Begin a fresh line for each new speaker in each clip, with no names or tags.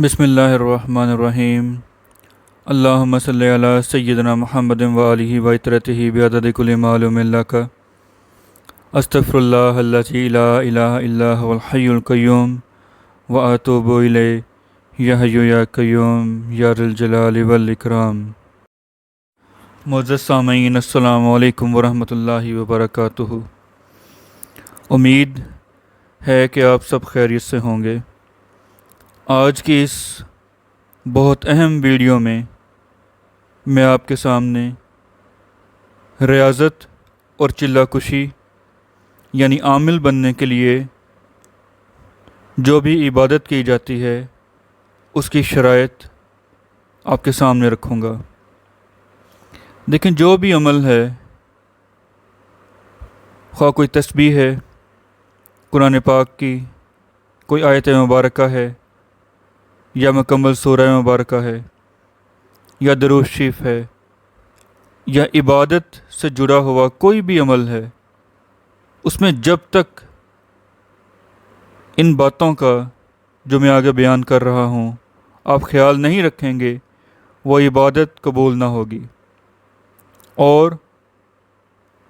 बिस्मिल्लाहिर्रहमानिर्रहीम। अल्लाहुम्मा सल्लि अला सय्यिदिना मुहम्मदिन व आलिहि व इत्रतिहि बिअददि कुल्लि मालूमिन लका। अस्तगफिरुल्लाह अल्लज़ी ला इलाहा इल्ला हुवल हय्युल क़य्यूम व अतूबु इलैहि या हय्यु या क़य्यूम या ज़िल जलाली वल इकराम। मुअज़्ज़ज़ सामीन, अस्सलामु अलैकुम व रहमतुल्लाहि व बरकातुहू। उम्मीद है कि आप सब खैरियत से होंगे। आज की इस बहुत अहम वीडियो में मैं आपके सामने रियाज़त और चिल्लाकुशी यानी आमिल बनने के लिए जो भी इबादत की जाती है उसकी शराइत आपके सामने रखूँगा। लेकिन जो भी अमल है, ख़्वाह कोई तस्बीह है, कुरान पाक की कोई आयत मुबारका है, या मुकम्मल सूरह मुबारका है, या दरूद शरीफ है, या इबादत से जुड़ा हुआ कोई भी अमल है, उसमें जब तक इन बातों का जो मैं आगे बयान कर रहा हूँ आप ख्याल नहीं रखेंगे, वो इबादत कबूल ना होगी और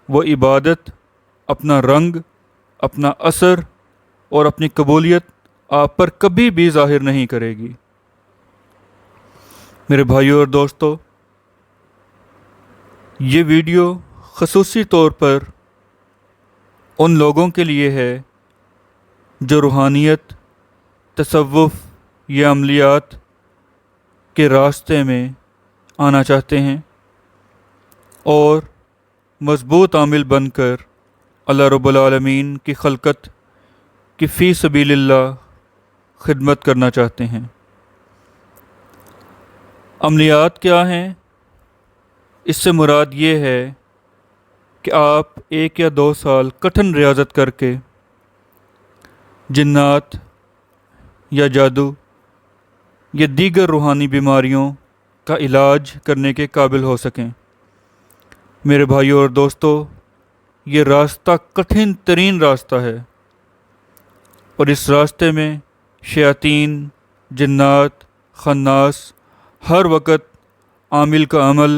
वो इबादत अपना रंग, अपना असर और अपनी कबूलियत आप पर कभी भी ज़ाहिर नहीं करेगी। मेरे भाइयों और दोस्तों, ये वीडियो ख़ुसूसी तौर पर उन लोगों के लिए है जो रूहानियत, तसव्वुफ़ या अमलियात के रास्ते में आना चाहते हैं और मज़बूत आमिल बनकर अल्लाह रब्बुल आलमीन की खलकत की फ़ी सबीलिल्लाह खिदमत करना चाहते हैं। अमलियात क्या हैं? इससे मुराद ये है कि आप 1 या 2 साल कठिन रियाज़त करके जिन्नात या जादू या दीगर रूहानी बीमारियों का इलाज करने के काबिल हो सकें। मेरे भाइयों और दोस्तों, ये रास्ता कठिन तरीन रास्ता है और इस रास्ते में शयातीन, जिन्नात, खन्नास हर वक्त आमिल का अमल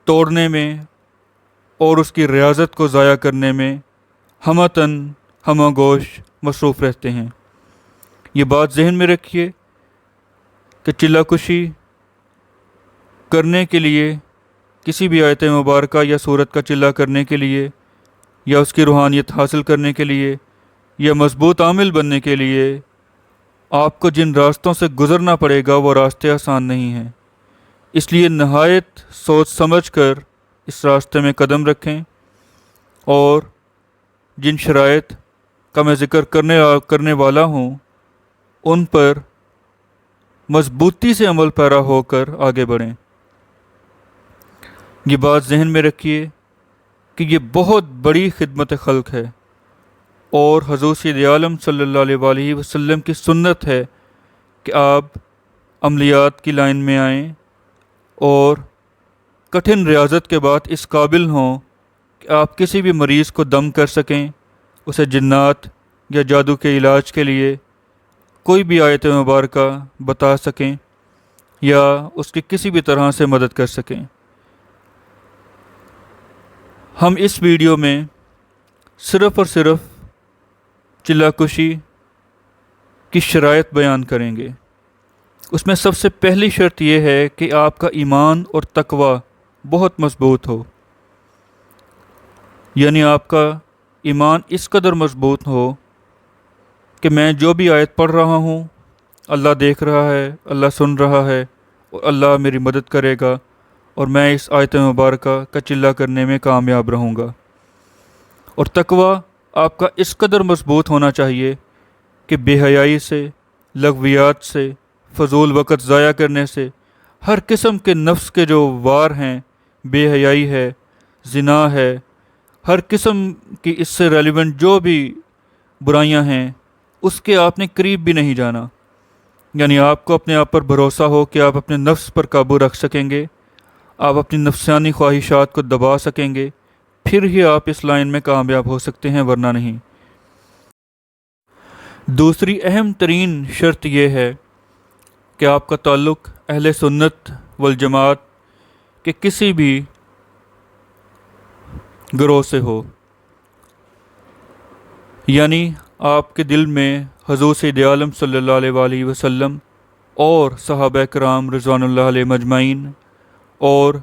तोड़ने में और उसकी रियाज़त को ज़ाया करने में हमतन हमगोश मसरूफ़ रहते हैं। ये बात जहन में रखिए कि चिल्लाकुशी करने के लिए, किसी भी आयत मुबारका या सूरत का चिल्ला करने के लिए या उसकी रूहानियत हासिल करने के लिए या मज़बूत आमिल बनने के लिए आपको जिन रास्तों से गुज़रना पड़ेगा वो रास्ते आसान नहीं हैं। इसलिए नहायत सोच समझ कर इस रास्ते में कदम रखें और जिन शराइत का मैं ज़िक्र करने वाला हूँ उन पर मज़बूती से अमल पैरा होकर आगे बढ़ें। ये बात जहन में रखिए कि ये बहुत बड़ी खिदमत खल्क है और हज़ूर सय्यद आलम सल्लल्लाहु अलैहि वसल्लम की सुन्नत है कि आप अमलियात की लाइन में आएँ और कठिन रियाज़त के बाद इस काबिल हों कि आप किसी भी मरीज़ को दम कर सकें, उसे जिन्नात या जादू के इलाज के लिए कोई भी आयत मुबारका बता सकें या उसकी किसी भी तरह से मदद कर सकें। हम इस वीडियो में सिर्फ़ और सिर्फ चिल्लाकुशी की शराइत बयान करेंगे। उसमें सबसे पहली शर्त यह है कि आपका ईमान और तकवा बहुत मज़बूत हो, यानी आपका ईमान इस कदर मज़बूत हो कि मैं जो भी आयत पढ़ रहा हूँ अल्लाह देख रहा है, अल्लाह सुन रहा है और अल्लाह मेरी मदद करेगा और मैं इस आयत मुबारका का चिल्ला करने में कामयाब रहूँगा। और तकवा आपका इस कदर मज़बूत होना चाहिए कि बेहयाई से, लग़वियात से, फ़ज़ूल वक़्त ज़ाया करने से, हर किस्म के नफ्स के जो वार हैं, बेहयाई है, ज़िना है, हर किस्म की इससे रेलिवेंट जो भी बुराइयां हैं उसके आपने करीब भी नहीं जाना। यानी आपको अपने आप पर भरोसा हो कि आप अपने नफ्स पर काबू रख सकेंगे, आप अपनी नफ्सानी ख्वाहिशात को दबा सकेंगे, फिर ही आप इस लाइन में कामयाब हो सकते हैं, वरना नहीं। दूसरी अहम तरीन शर्त यह है کہ آپ کا تعلق اہل سنت والجماعت کے کسی بھی گروہ سے ہو، یعنی آپ کے دل میں حضور سید عالم صلی اللہ علیہ وآلہ وسلم اور صحابہ کرام رضوان اللہ علیہ مجمعین اور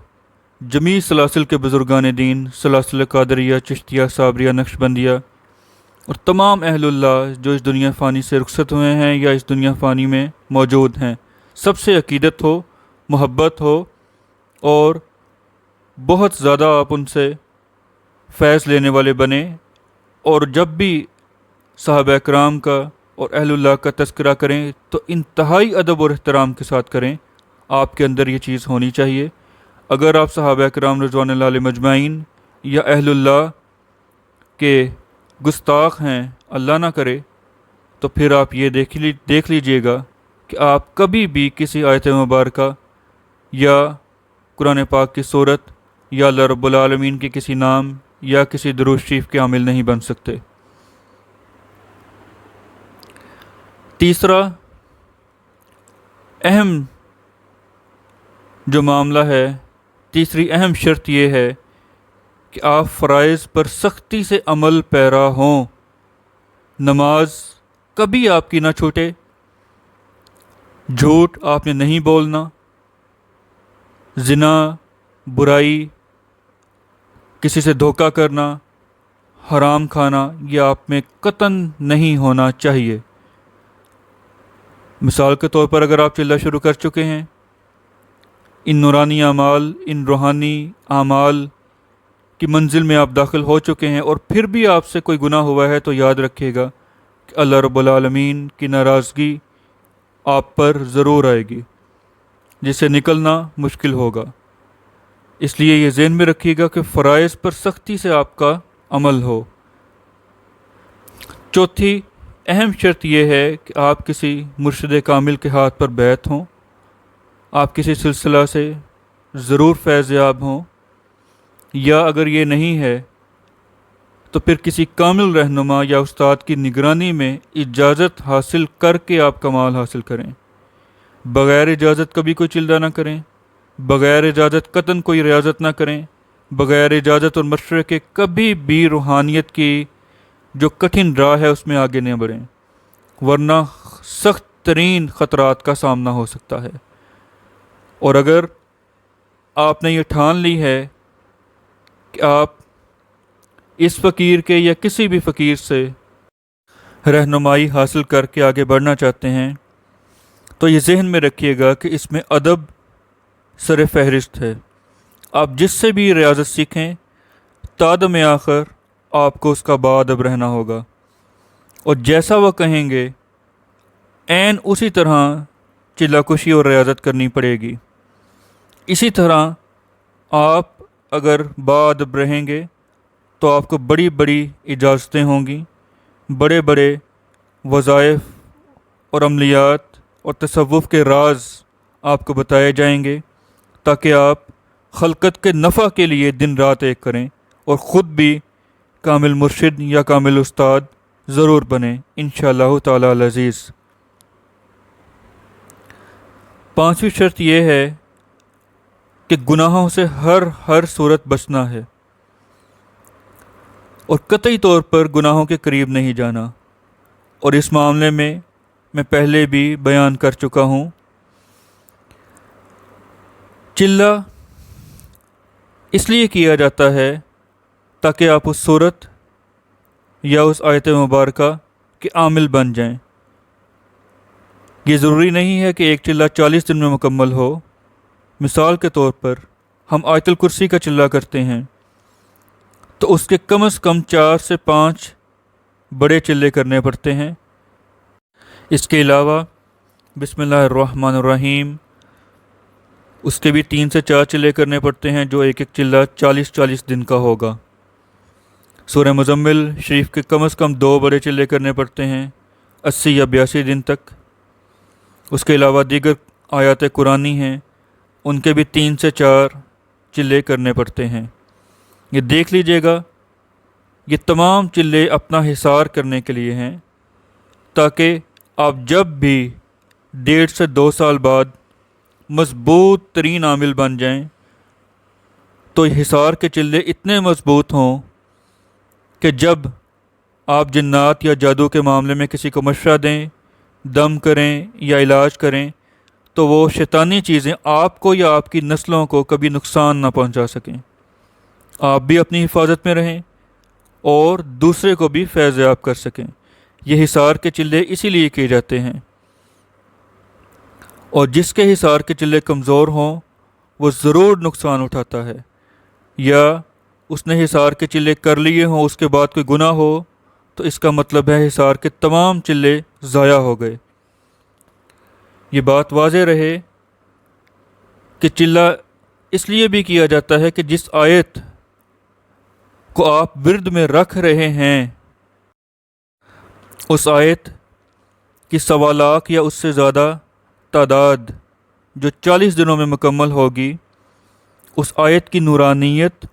جمیع سلاسل کے بزرگان دین، سلاسل قادریہ، چشتیہ، صابریہ، نقشبندیہ اور تمام اہل اللہ جو اس دنیا فانی سے رخصت ہوئے ہیں یا اس دنیا فانی میں موجود ہیں، سب سے عقیدت ہو، محبت ہو، اور بہت زیادہ آپ ان سے فیض لینے والے بنیں، اور جب بھی صحابہ کرام کا اور اہل اللہ کا تذکرہ کریں تو انتہائی ادب اور احترام کے ساتھ کریں۔ آپ کے اندر یہ چیز ہونی چاہیے۔ اگر آپ صحابہ کرام رضوان اللہ علیہ مجمعین یا اہل اللہ کے گستاخ ہیں، اللہ نہ کرے، تو پھر آپ یہ دیکھ لیجئے گا کہ آپ کبھی بھی کسی آیت مبارکہ یا قرآن پاک کی صورت یا اللہ رب العالمین کے کسی نام یا کسی درود شریف کے عامل نہیں بن سکتے۔ تیسرا اہم جو معاملہ ہے، تیسری اہم شرط یہ ہے کہ آپ فرائض پر سختی سے عمل پیرا ہوں۔ نماز کبھی آپ کی نہ چھوٹے، جھوٹ آپ نے نہیں بولنا، زنا، برائی، کسی سے دھوکہ کرنا، حرام کھانا، یہ آپ میں قطعاً نہیں ہونا چاہیے۔ مثال کے طور پر اگر آپ چلنا شروع کر چکے ہیں، ان نورانی اعمال، ان روحانی اعمال کی منزل میں آپ داخل ہو چکے ہیں اور پھر بھی آپ سے کوئی گناہ ہوا ہے، تو یاد رکھیے گا کہ اللہ رب العالمین کی ناراضگی آپ پر ضرور آئے گی، جس سے نکلنا مشکل ہوگا۔ اس لیے یہ ذہن میں رکھیے گا کہ فرائض پر سختی سے آپ کا عمل ہو۔ چوتھی اہم شرط یہ ہے کہ آپ کسی مرشد کامل کے ہاتھ پر بیعت ہوں، آپ کسی سلسلہ سے ضرور فیض یاب ہوں، یا اگر یہ نہیں ہے تو پھر کسی کامل رہنما یا استاد کی نگرانی میں اجازت حاصل کر کے آپ کمال حاصل کریں۔ بغیر اجازت کبھی کوئی چلہ نہ کریں، بغیر اجازت قطعاً کوئی ریاضت نہ کریں، بغیر اجازت اور مشورے کے کبھی بھی روحانیت کی جو کٹھن راہ ہے اس میں آگے نہ بڑھیں، ورنہ سخت ترین خطرات کا سامنا ہو سکتا ہے۔ اور اگر آپ نے یہ ٹھان لی ہے کہ آپ اس فقیر کے یا کسی بھی فقیر سے رہنمائی حاصل کر کے آگے بڑھنا چاہتے ہیں، تو یہ ذہن میں رکھیے گا کہ اس میں ادب سر فہرست ہے۔ آپ جس سے بھی ریاضت سیکھیں، تادم آخر آپ کو اس کا باادب رہنا ہوگا، اور جیسا وہ کہیں گے عین اسی طرح چلہ کشی اور ریاضت کرنی پڑے گی۔ اسی طرح آپ اگر باادب رہیں گے تو آپ کو بڑی بڑی اجازتیں ہوں گی، بڑے بڑے وظائف اور عملیات اور تصوف کے راز آپ کو بتائے جائیں گے، تاکہ آپ خلقت کے نفع کے لیے دن رات ایک کریں اور خود بھی کامل مرشد یا کامل استاد ضرور بنیں انشاءاللہ تعالی العزیز۔ پانچویں شرط یہ ہے کہ گناہوں سے ہر صورت بچنا ہے، اور قطعی طور پر گناہوں کے قریب نہیں جانا، اور اس معاملے میں پہلے بھی بیان کر چکا ہوں۔ چلہ اس لیے کیا جاتا ہے تاکہ آپ اس صورت یا اس آیت مبارکہ کے عامل بن جائیں۔ یہ ضروری نہیں ہے کہ ایک چلہ 40 دن میں مکمل ہو۔ مثال کے طور پر ہم آیت الکرسی کا چلہ کرتے ہیں تو اس کے کم از کم 4 سے 5 بڑے چلے کرنے پڑتے ہیں۔ اس کے علاوہ بسم اللہ الرحمن الرحیم اس کے بھی 3 سے 4 چلے کرنے پڑتے ہیں، جو ایک چلہ 40 دن کا ہوگا۔ سورہ مزمل شریف کے کم از کم 2 بڑے چلے کرنے پڑتے ہیں 80 یا 82 دن تک۔ اس کے علاوہ دیگر آیات قرآنی ہیں، ان کے بھی 3 سے 4 چلے کرنے پڑتے ہیں۔ یہ دیکھ لیجئے گا، یہ تمام چلے اپنا حصار کرنے کے لیے ہیں، تاکہ آپ جب بھی 1.5 से 2 साल बाद मजबूत तरीन आमिल बन जाएं, तो हिसार के चिल्ले इतने मजबूत हों कि जब आप जिन्नात या जादू के मामले में किसी को मशवरा दें, दम करें या इलाज करें, तो वो शैतानी चीज़ें आपको या आपकी नस्लों को कभी नुकसान ना पहुंचा सकें। आप भी अपनी हिफाजत में रहें और दूसरे को भी फैज़ याब कर सकें। ये हिसार के चिल्ले इसीलिए किए जाते हैं, और जिसके हिसार के चिल्ले कमज़ोर हों वो ज़रूर नुकसान उठाता है, या उसने हिसार के चिल्ले कर लिए हों उसके बाद कोई गुनाह हो, तो इसका मतलब है हिसार के तमाम चिल्ले ज़ाया हो गए। ये बात वाज़ेह रहे कि चिल्ला इसलिए भी किया जाता है कि जिस आयत को आप विर्द में रख रहे हैं उस आयत की 1.25 लाख या उससे ज़्यादा तादाद जो 40 दिनों में मुकम्मल होगी, उस आयत की नूरानियत,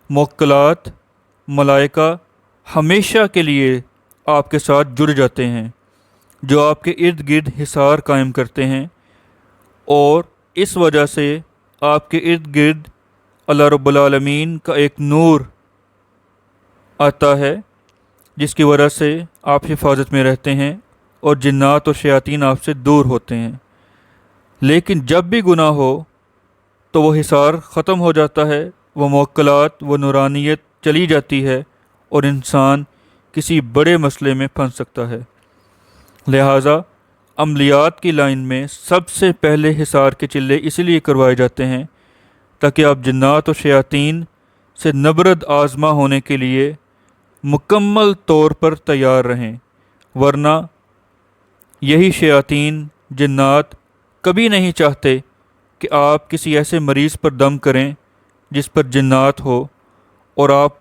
मुवक्कलात, मलाइका हमेशा के लिए आपके साथ जुड़ जाते हैं, जो आपके इर्द गिर्द हिसार कायम करते हैं, और इस वजह से आपके इर्द गिर्द अल्लाह रब्बुल आलमीन का एक नूर आता है, जिसकी वजह से आप हिफाजत में रहते हैं और जिन्नात और शयातीन आपसे दूर होते हैं। लेकिन जब भी गुनाह हो तो वो हिसार ख़त्म हो जाता है, वो मुवक्कलात, वो नूरानियत चली जाती है और इंसान किसी बड़े मसले में फंस सकता है। लिहाजा अमलियात की लाइन में सबसे पहले हिसार के चिल्ले इसलिए करवाए जाते हैं ताकि आप जिन्नात और शयातीन से नबरद आज़मा होने के लिए मुकम्मल तौर पर तैयार रहें, वरना यही शयातीन, जिन्नात कभी नहीं चाहते कि आप किसी ऐसे मरीज़ पर दम करें जिस पर जिन्नात हो, और आप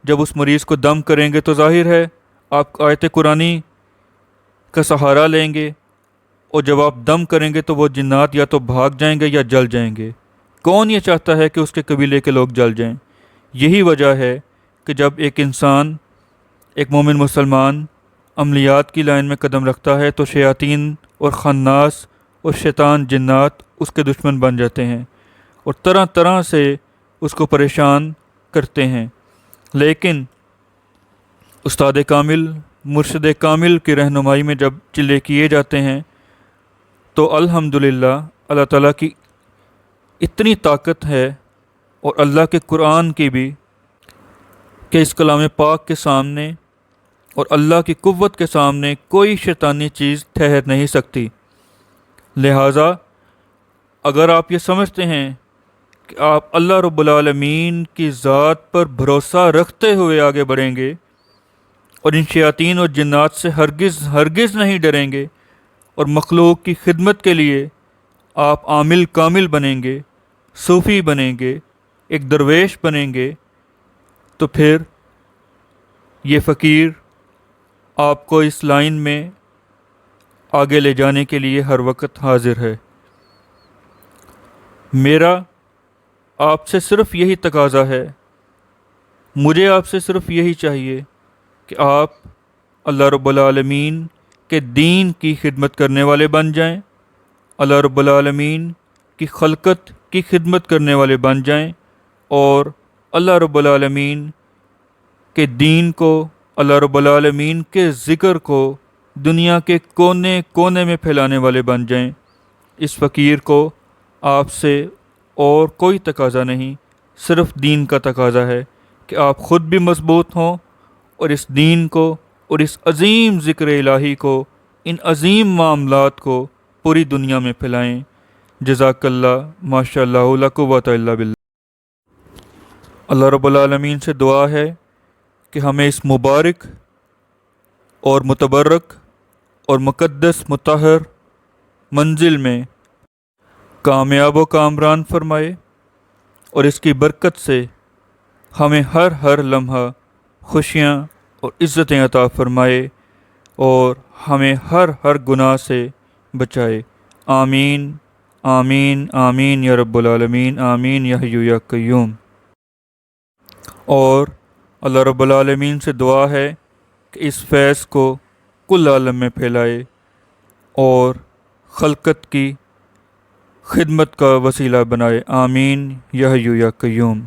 जब उस मरीज़ को दम करेंगे तो ज़ाहिर है आप आयत कुरानी का सहारा लेंगे, और जब आप दम करेंगे तो वो जिन्नात या तो भाग जाएंगे या जल जाएंगे। कौन ये चाहता है कि उसके कबीले के लोग जल जाएं? यही वजह है कि जब एक इंसान, एक मोमिन मुसलमान अमलियात की लाइन में कदम रखता है तो शयातीन और खन्नास और शैतान, जिन्नात उसके दुश्मन बन जाते हैं और तरह तरह से उसको परेशान करते हैं। लेकिन उस्ताद कामिल, मुर्शिद कामिल की रहनुमाई में जब चिल्ले किए जाते हैं तो अल्हम्दुलिल्लाह अल्लाह ताला की इतनी ताकत है और अल्लाह के कुरान की भी कि इस कलाम पाक के सामने और अल्लाह की कुव्वत के सामने कोई शैतानी चीज़ ठहर नहीं सकती। लिहाजा अगर आप ये समझते हैं कि आप अल्लाह रब्बुल आलमीन की ज़ात पर भरोसा रखते हुए आगे बढ़ेंगे और इन शयातीन और जिन्नात से हरगिज़ नहीं डरेंगे और मखलूक की खिदमत के लिए आप आमिल कामिल बनेंगे, सूफ़ी बनेंगे, एक दरवेश बनेंगे, तो फिर ये फ़कीर आपको इस लाइन में आगे ले जाने के लिए हर वक्त हाजिर है। मेरा आपसे सिर्फ़ यही तकाज़ा है, मुझे आपसे सिर्फ़ यही चाहिए कि आप अल्लाह रब्बुल आलमीन के दीन की खिदमत करने वाले बन जाएं, अल्लाह रब्बुल आलमीन की खलकत की खिदमत करने वाले बन जाएं, और अल्लाह रब्बुल आलमीन के दीन को, अल्लाह रब्बुल आलमीन के ज़िक्र को दुनिया के कोने कोने में फैलाने वाले बन जाएं। इस फ़कीर को आपसे और कोई तकाज़ा नहीं, सिर्फ़ दीन का तकाज़ा है कि आप ख़ुद भी मज़बूत हों और इस दीन को और इस अज़ीम ज़िक्र इलाही को, इन अज़ीम मामलात को पूरी दुनिया में फैलाएँ। जज़ाकल्लाह, माशाअल्लाह, ला कुव्वता इल्ला बिल्लाह। अल्लाह रब्बुल आलमीन से दुआ है कि हमें इस मुबारक और मुतबर्रक और मुक़द्दस मुतहर मंजिल में कामयाब व कामरान फरमाए, और इसकी बरकत से हमें हर लम्हा खुशियाँ और इज़्ज़तें अता फरमाए और हमें हर गुनाह से बचाए। आमीन आमीन आमीन या रब्बुल आलमीन, आमीन या हय्यु या क़य्यूम। और अल्लाह रब्बुल आलमीन से दुआ है कि इस फैज़ को कुल आलम में फैलाए और خلقت کی خدمت کا وسیلہ بنائے، آمین یا حیّ یا قیوم۔